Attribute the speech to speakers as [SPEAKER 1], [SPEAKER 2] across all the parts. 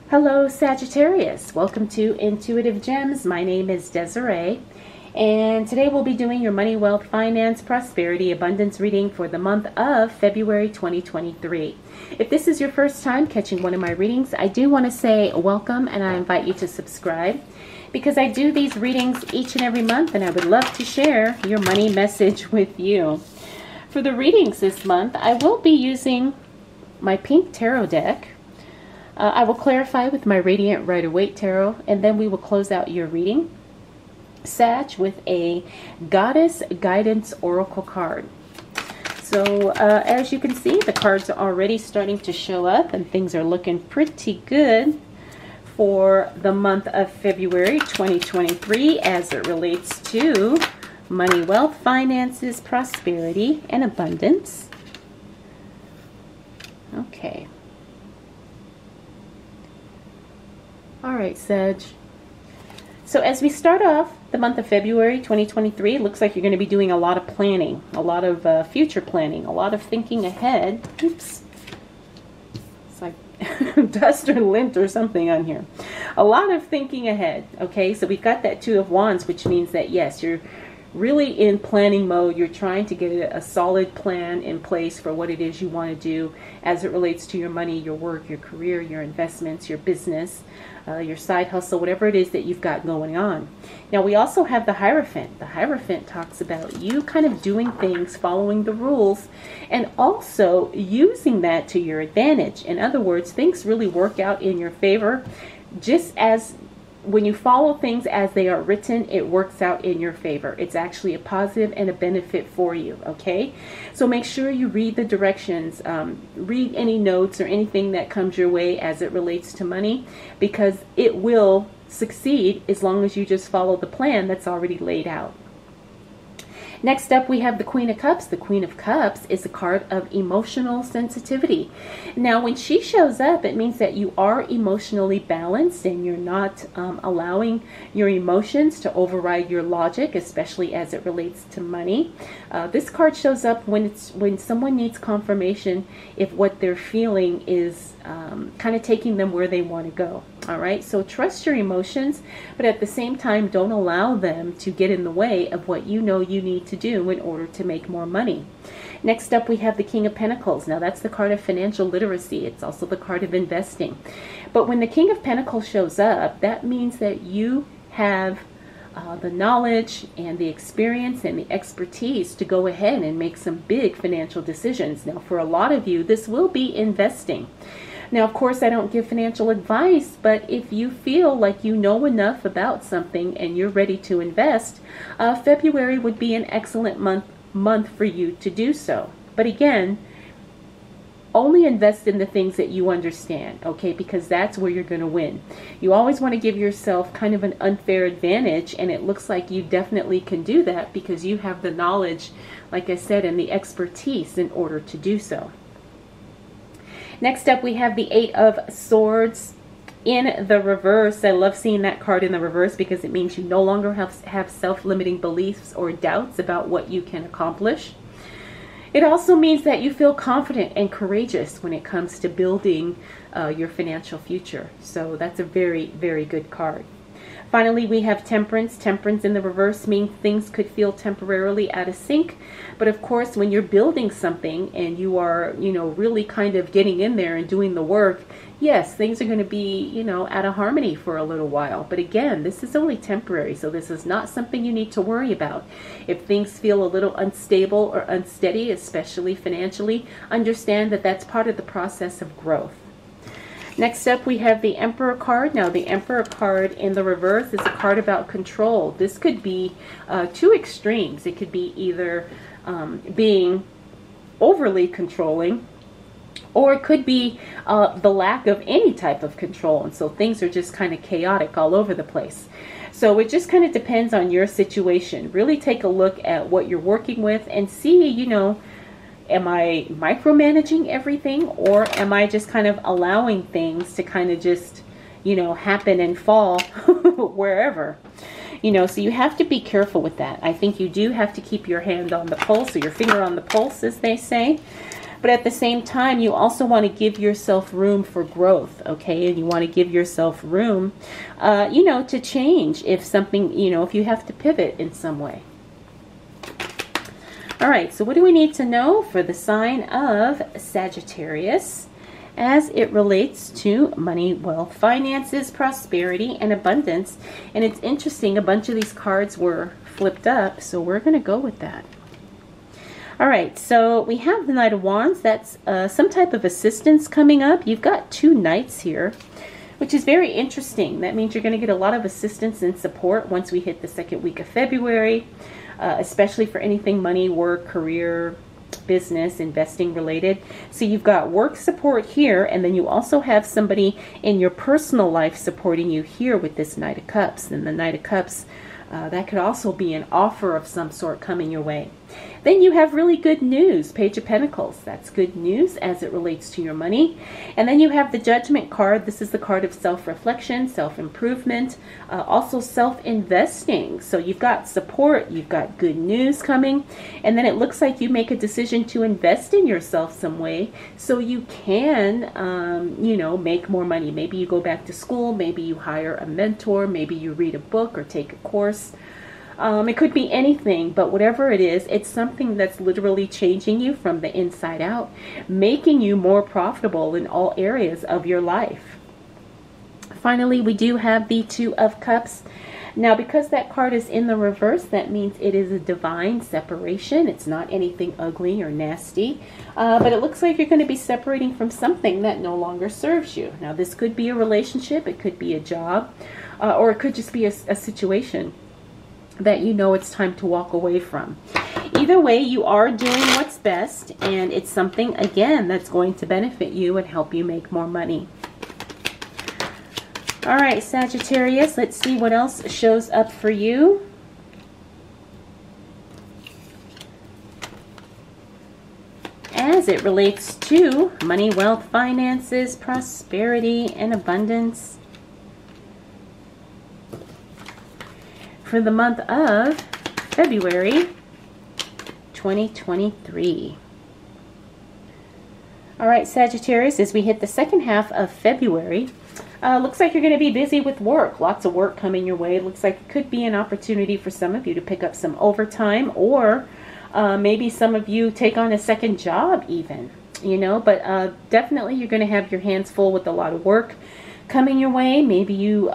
[SPEAKER 1] Hello Sagittarius, welcome to Intuitive Gems. My name is Desiree, and today we'll be doing your money, wealth, finance, prosperity, abundance reading for the month of February 2023. If this is your first time catching one of my readings, I do want to say welcome, and I invite you to subscribe because I do these readings each and every month, and I would love to share your money message with you. For the readings this month, I will be using my pink tarot deck. I will clarify with my Radiant Rider-Waite Tarot, and then we will close out your reading, Sag, with a Goddess Guidance Oracle card. So as you can see, the cards are already starting to show up, and things are looking pretty good for the month of February 2023 as it relates to money, wealth, finances, prosperity, and abundance. Okay. All right, Sag. So as we start off the month of February 2023, it looks like you're going to be doing a lot of planning, a lot of future planning, a lot of thinking ahead. Oops. It's like dust or lint or something on here. A lot of thinking ahead, okay? So we've got that Two of Wands, which means that, yes, you're really in planning mode. You're trying to get a solid plan in place for what it is you want to do as it relates to your money, your work, your career, your investments, your business, your side hustle, whatever it is that you've got going on. Now we also have the Hierophant. The Hierophant talks about you kind of doing things, following the rules, and also using that to your advantage. In other words, things really work out in your favor, just as when you follow things as they are written, it works out in your favor. It's actually a positive and a benefit for you, okay? So make sure you read the directions, read any notes or anything that comes your way as it relates to money, because it will succeed as long as you just follow the plan that's already laid out. Next up, we have the Queen of Cups. The Queen of Cups is a card of emotional sensitivity. Now, when she shows up, it means that you are emotionally balanced and you're not allowing your emotions to override your logic, especially as it relates to money. This card shows up when someone needs confirmation if what they're feeling is kind of taking them where they want to go. All right, so trust your emotions, but at the same time, don't allow them to get in the way of what you know you need to do in order to make more money. Next up, we have the King of Pentacles. Now, that's the card of financial literacy. It's also the card of investing. But when the King of Pentacles shows up, that means that you have the knowledge and the experience and the expertise to go ahead and make some big financial decisions. Now, for a lot of you, this will be investing. Now, of course, I don't give financial advice, but if you feel like you know enough about something and you're ready to invest, February would be an excellent month for you to do so. But again, only invest in the things that you understand, okay? Because that's where you're going to win. You always want to give yourself kind of an unfair advantage, and it looks like you definitely can do that because you have the knowledge, like I said, and the expertise in order to do so. Next up, we have the Eight of Swords in the reverse. I love seeing that card in the reverse because it means you no longer have self-limiting beliefs or doubts about what you can accomplish. It also means that you feel confident and courageous when it comes to building your financial future. So that's a very, very good card. Finally, we have Temperance. Temperance in the reverse means things could feel temporarily out of sync. But of course, when you're building something and you are, really kind of getting in there and doing the work, yes, things are going to be, out of harmony for a little while. But again, this is only temporary. So this is not something you need to worry about. If things feel a little unstable or unsteady, especially financially, understand that that's part of the process of growth. Next up, we have the Emperor card. Now, the Emperor card in the reverse is a card about control. This could be two extremes. It could be either being overly controlling, or it could be the lack of any type of control. And so things are just kind of chaotic all over the place. So it just kind of depends on your situation. Really take a look at what you're working with and see, am I micromanaging everything, or am I just kind of allowing things to kind of just, happen and fall wherever? So you have to be careful with that. I think you do have to keep your hand on the pulse, or your finger on the pulse, as they say. But at the same time, you also want to give yourself room for growth, okay? And you want to give yourself room, you know, to change if something, you know, if you have to pivot in some way. All right, so what do we need to know for the sign of Sagittarius as it relates to money, wealth, finances, prosperity, and abundance? And it's interesting, a bunch of these cards were flipped up, so we're going to go with that. All right, so we have the Knight of Wands. That's some type of assistance coming up. You've got two knights here, which is very interesting. That means you're going to get a lot of assistance and support once we hit the second week of February, especially for anything money, work, career, business, investing related. So you've got work support here, and then you also have somebody in your personal life supporting you here with this Knight of Cups. And the Knight of Cups, that could also be an offer of some sort coming your way. Then you have really good news, Page of Pentacles. That's good news as it relates to your money. And then you have the Judgment card. This is the card of self-reflection, self-improvement, also self-investing. So you've got support, you've got good news coming, and then it looks like you make a decision to invest in yourself some way so you can, you know, make more money. Maybe you go back to school, maybe you hire a mentor, maybe you read a book or take a course. It could be anything, but whatever it is, it's something that's literally changing you from the inside out, making you more profitable in all areas of your life. Finally, we do have the Two of Cups. Now, because that card is in the reverse, that means it is a divine separation. It's not anything ugly or nasty, but it looks like you're going to be separating from something that no longer serves you. Now, this could be a relationship, it could be a job, or it could just be a situation that you know it's time to walk away from. Either way, you are doing what's best, and it's something, again, that's going to benefit you and help you make more money. All right, Sagittarius, let's see what else shows up for you. As it relates to money, wealth, finances, prosperity, and abundance. For the month of February 2023. All right, Sagittarius, as we hit the second half of February, looks like you're going to be busy with work. Lots of work coming your way. Looks like it could be an opportunity for some of you to pick up some overtime, or maybe some of you take on a second job even, you know, but definitely you're going to have your hands full with a lot of work coming your way. Maybe you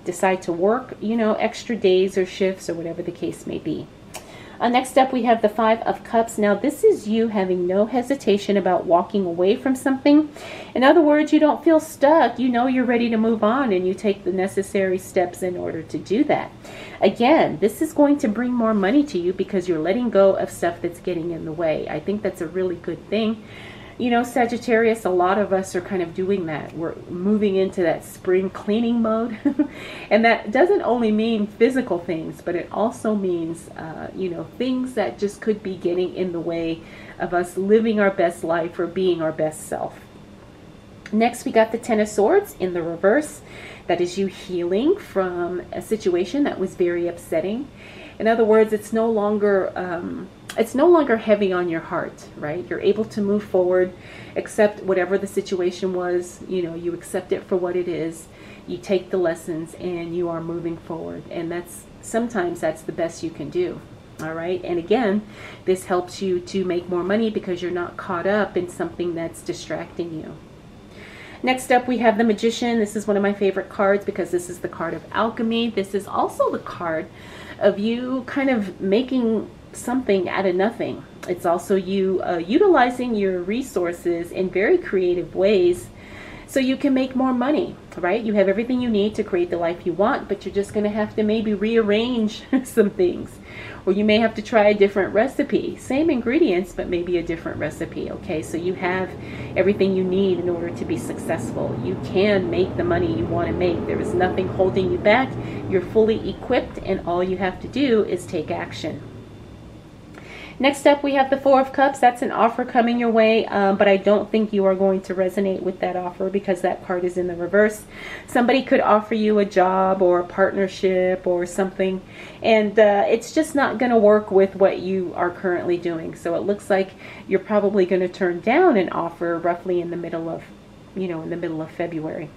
[SPEAKER 1] decide to work, you know, extra days or shifts or whatever the case may be. Next up, we have the Five of Cups. Now, this is you having no hesitation about walking away from something. In other words, you don't feel stuck. You know you're ready to move on, and you take the necessary steps in order to do that. Again, this is going to bring more money to you because you're letting go of stuff that's getting in the way. I think that's a really good thing. You know, Sagittarius, a lot of us are kind of doing that. We're moving into that spring cleaning mode. And that doesn't only mean physical things, but it also means, you know, things that just could be getting in the way of us living our best life or being our best self. Next, we got the Ten of Swords in the reverse. That is you healing from a situation that was very upsetting. In other words, it's no longer heavy on your heart, right? You're able to move forward, accept whatever the situation was. You know, you accept it for what it is. You take the lessons and you are moving forward. And sometimes that's the best you can do. All right. And again, this helps you to make more money because you're not caught up in something that's distracting you. Next up, we have the Magician. This is one of my favorite cards because this is the card of alchemy. This is also the card of you kind of making something out of nothing. It's also you utilizing your resources in very creative ways so you can make more money, right? You have everything you need to create the life you want, but you're just going to have to maybe rearrange some things, or you may have to try a different recipe. Same ingredients, but maybe a different recipe, okay? So you have everything you need in order to be successful. You can make the money you want to make. There is nothing holding you back. You're fully equipped, and all you have to do is take action. Next up, we have the Four of Cups. That's an offer coming your way, but I don't think you are going to resonate with that offer because that card is in the reverse. Somebody could offer you a job or a partnership or something, and it's just not going to work with what you are currently doing. So it looks like you're probably going to turn down an offer roughly in the middle of, in the middle of February.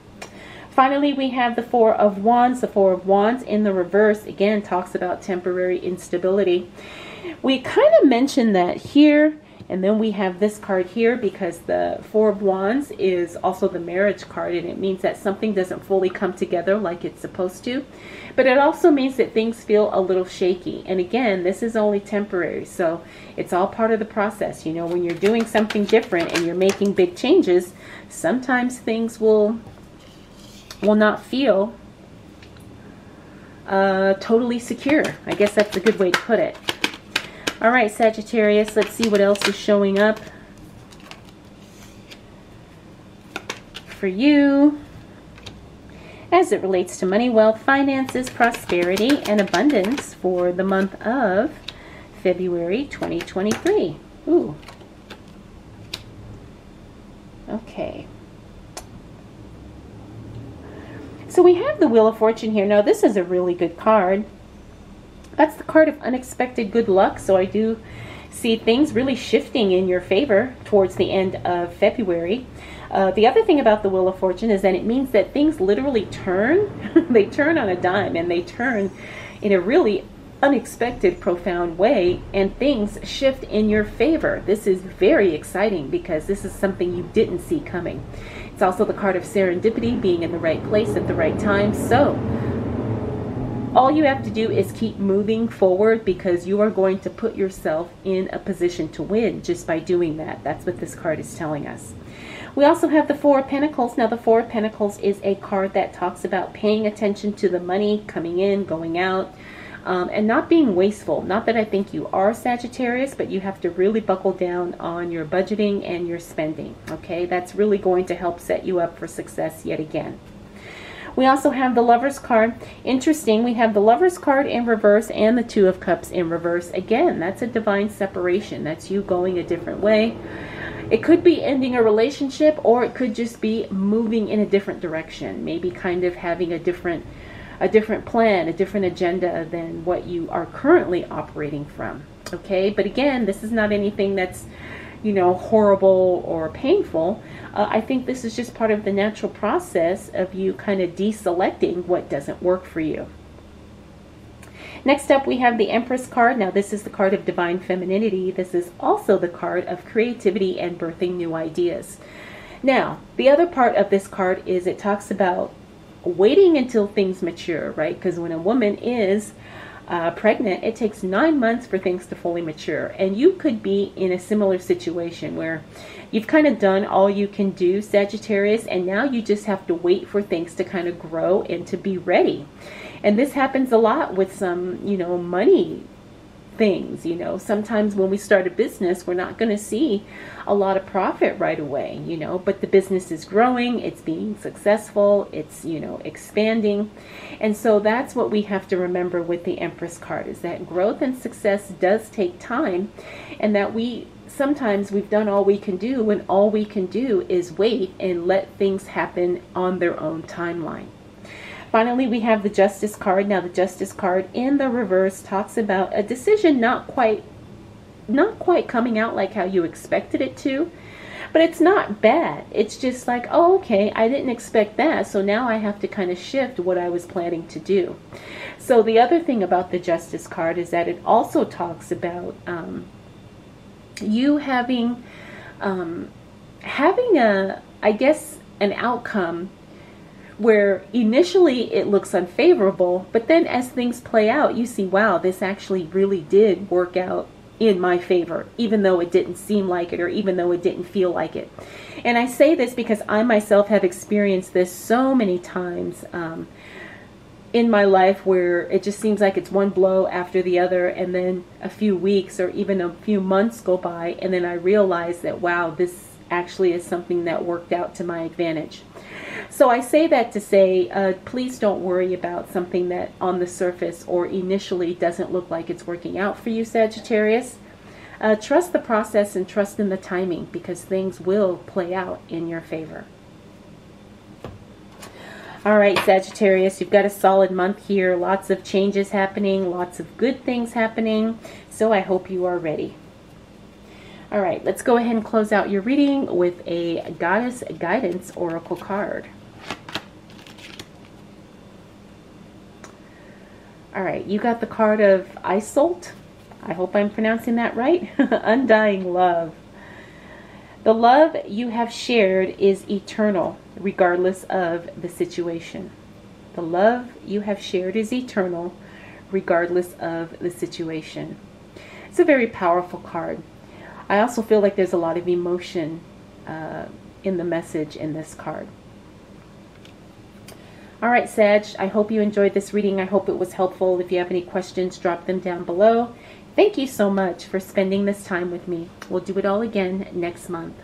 [SPEAKER 1] Finally, we have the Four of Wands. The Four of Wands in the reverse, again, talks about temporary instability. We kind of mentioned that here, and then we have this card here because the Four of Wands is also the marriage card, and it means that something doesn't fully come together like it's supposed to. But it also means that things feel a little shaky. And again, this is only temporary, so it's all part of the process. When you're doing something different and you're making big changes, sometimes things will not feel totally secure. I guess that's a good way to put it. All right, Sagittarius, let's see what else is showing up for you as it relates to money, wealth, finances, prosperity, and abundance for the month of February 2023. Ooh. Okay. So we have the Wheel of Fortune here. Now, this is a really good card. That's the card of unexpected good luck. So I do see things really shifting in your favor towards the end of February. The other thing about the Wheel of Fortune is that it means that things literally turn. They turn on a dime, and they turn in a really unexpected, profound way, and things shift in your favor. This is very exciting because this is something you didn't see coming. It's also the card of serendipity, being in the right place at the right time. So all you have to do is keep moving forward because you are going to put yourself in a position to win just by doing that. That's what this card is telling us. We also have the Four of Pentacles. Now, the Four of Pentacles is a card that talks about paying attention to the money coming in, going out, and not being wasteful. Not that I think you are Sagittarius, but you have to really buckle down on your budgeting and your spending. Okay, that's really going to help set you up for success yet again. We also have the Lover's card. Interesting, we have the Lover's card in reverse and the Two of Cups in reverse. Again, that's a divine separation. That's you going a different way. It could be ending a relationship, or it could just be moving in a different direction. Maybe kind of having a different plan, a different agenda than what you are currently operating from. Okay, but again, this is not anything that's, horrible or painful. I think this is just part of the natural process of you kind of deselecting what doesn't work for you. Next up, we have the Empress card. Now, this is the card of divine femininity. This is also the card of creativity and birthing new ideas. Now, the other part of this card is it talks about waiting until things mature, right? Because when a woman is pregnant, it takes 9 months for things to fully mature. And you could be in a similar situation where you've kind of done all you can do, Sagittarius, and now you just have to wait for things to kind of grow and to be ready. And this happens a lot with some, money things. Sometimes when we start a business, we're not going to see a lot of profit right away, but the business is growing, it's being successful, it's, expanding. And so that's what we have to remember with the Empress card, is that growth and success does take time, and that sometimes we've done all we can do, and all we can do is wait and let things happen on their own timeline. Finally, we have the Justice card. Now, the Justice card in the reverse talks about a decision not quite coming out like how you expected it to, but it's not bad. It's just like, oh, okay, I didn't expect that, so now I have to kind of shift what I was planning to do. So the other thing about the Justice card is that it also talks about you having an outcome where initially it looks unfavorable, but then as things play out, you see, wow, this actually really did work out in my favor, even though it didn't seem like it, or even though it didn't feel like it. And I say this because I myself have experienced this so many times in my life, where it just seems like it's one blow after the other, and then a few weeks or even a few months go by, and then I realize that, wow, this actually is something that worked out to my advantage. So I say that to say, please don't worry about something that on the surface or initially doesn't look like it's working out for you, Sagittarius. Trust the process and trust in the timing, because things will play out in your favor. All right, Sagittarius, you've got a solid month here. Lots of changes happening, lots of good things happening. So I hope you are ready. All right, let's go ahead and close out your reading with a Goddess Guidance Oracle card. All right, you got the card of Isolt. I hope I'm pronouncing that right. Undying love. The love you have shared is eternal, regardless of the situation. The love you have shared is eternal, regardless of the situation. It's a very powerful card. I also feel like there's a lot of emotion in the message in this card. All right, Sag, I hope you enjoyed this reading. I hope it was helpful. If you have any questions, drop them down below. Thank you so much for spending this time with me. We'll do it all again next month.